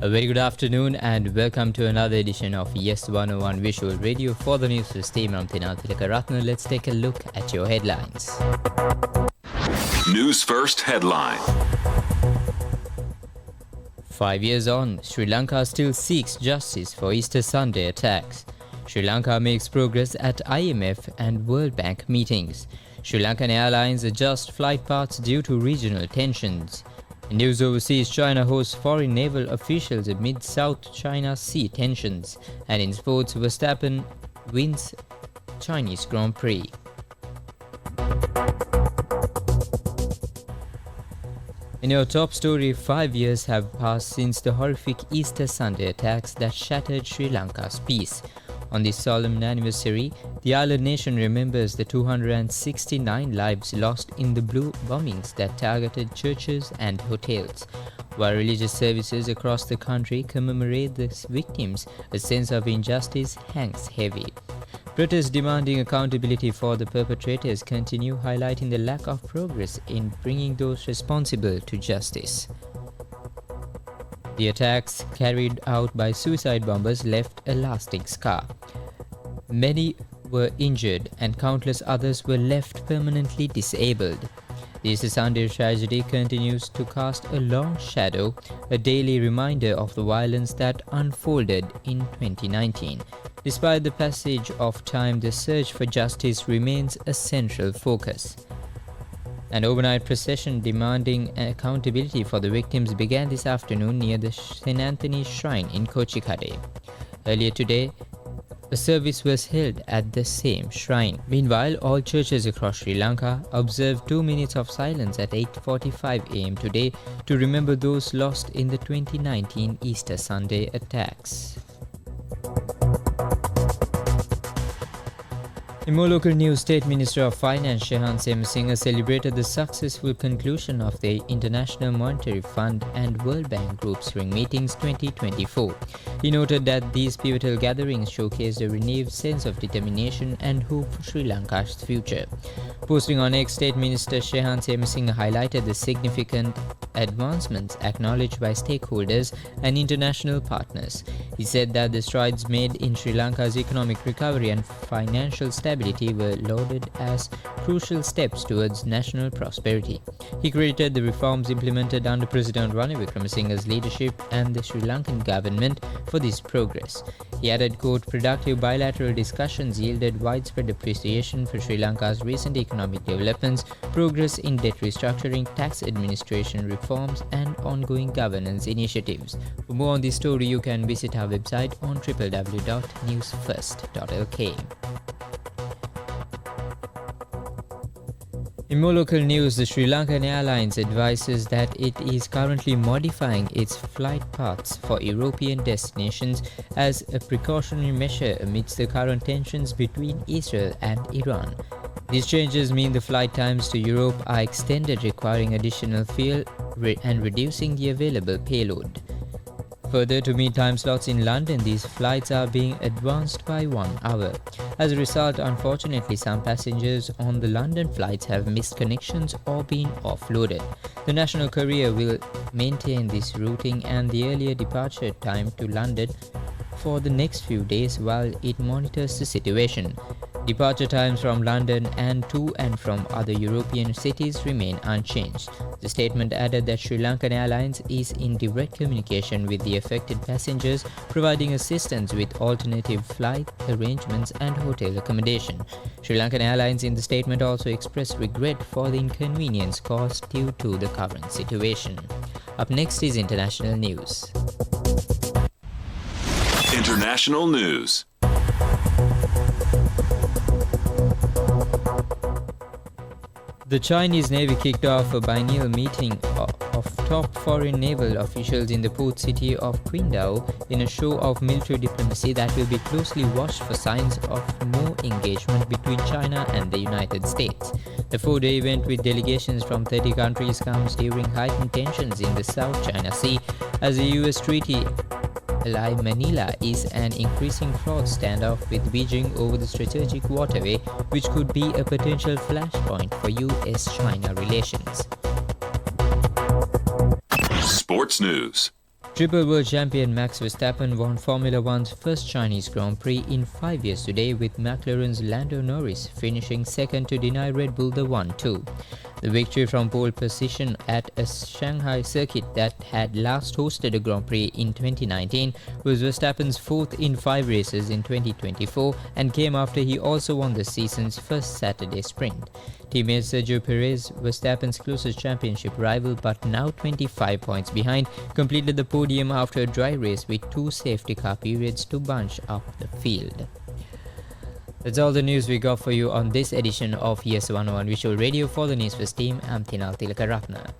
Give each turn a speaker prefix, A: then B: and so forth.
A: A very good afternoon and welcome to another edition of Yes 101 Visual Radio for the Newsfirst team. I'm Tilaka Ratna. Let's take a look at your headlines.
B: Newsfirst headline.
A: 5 years on, Sri Lanka still seeks justice for Easter Sunday attacks. Sri Lanka makes progress at IMF and World Bank meetings. Sri Lankan Airlines adjust flight paths due to regional tensions. News overseas, China hosts foreign naval officials amid South China Sea tensions. And in sports, Verstappen wins Chinese Grand Prix. In your top story, 5 years have passed since the horrific Easter Sunday attacks that shattered Sri Lanka's peace. On this solemn anniversary, the island nation remembers the 269 lives lost in the blue bombings that targeted churches and hotels. While religious services across the country commemorate the victims, a sense of injustice hangs heavy. Protests demanding accountability for the perpetrators continue, highlighting the lack of progress in bringing those responsible to justice. The attacks carried out by suicide bombers left a lasting scar. Many were injured and countless others were left permanently disabled. This Sunday tragedy continues to cast a long shadow, a daily reminder of the violence that unfolded in 2019. Despite the passage of time, the search for justice remains a central focus. An overnight procession demanding accountability for the victims began this afternoon near the St. Anthony's Shrine in Kochikade. Earlier today, a service was held at the same shrine. Meanwhile, all churches across Sri Lanka observed 2 minutes of silence at 8:45 am today to remember those lost in the 2019 Easter Sunday attacks. In more local news, State Minister of Finance Shehan Singh celebrated the successful conclusion of the International Monetary Fund and World Bank Group Spring Meetings 2024. He noted that these pivotal gatherings showcased a renewed sense of determination and hope for Sri Lanka's future. Posting on X, State Minister Shehan Singh highlighted the significant advancements acknowledged by stakeholders and international partners. He said that the strides made in Sri Lanka's economic recovery and financial stability were lauded as crucial steps towards national prosperity. He credited the reforms implemented under President Ranil Wickremesinghe's leadership and the Sri Lankan government for this progress. He added, quote, productive bilateral discussions yielded widespread appreciation for Sri Lanka's recent economic developments, progress in debt restructuring, tax administration reforms, and ongoing governance initiatives. For more on this story, you can visit our website on www.newsfirst.lk. In more local news, the Sri Lankan Airlines advises that it is currently modifying its flight paths for European destinations as a precautionary measure amidst the current tensions between Israel and Iran. These changes mean the flight times to Europe are extended, requiring additional fuel and reducing the available payload. Further, to meet time slots in London, these flights are being advanced by 1 hour. As a result, unfortunately, some passengers on the London flights have missed connections or been offloaded. The national carrier will maintain this routing and the earlier departure time to London for the next few days while it monitors the situation. Departure times from London and to and from other European cities remain unchanged. The statement added that Sri Lankan Airlines is in direct communication with the affected passengers, providing assistance with alternative flight arrangements and hotel accommodation. Sri Lankan Airlines in the statement also expressed regret for the inconvenience caused due to the current situation. Up next is international news.
B: International news.
A: The Chinese Navy kicked off a biennial meeting of top foreign naval officials in the port city of Qingdao in a show of military diplomacy that will be closely watched for signs of more engagement between China and the United States. The 4-day event with delegations from 30 countries comes during heightened tensions in the South China Sea as the US treaty ally Manila is an increasing fraught standoff with Beijing over the strategic waterway, which could be a potential flashpoint for US-China relations.
B: Sports news.
A: Triple World Champion Max Verstappen won Formula One's first Chinese Grand Prix in 5 years today, with McLaren's Lando Norris finishing second to deny Red Bull the 1-2. The victory from pole position at a Shanghai circuit that had last hosted a Grand Prix in 2019 was Verstappen's fourth in 5 races in 2024 and came after he also won the season's first Saturday sprint. Teammate Sergio Perez, Verstappen's closest championship rival but now 25 points behind, completed the podium after a dry race with 2 safety car periods to bunch up the field. That's all the news we got for you on this edition of Yes 101 Visual Radio. For the Newsfirst team, I'm Tinal Tilakaratna.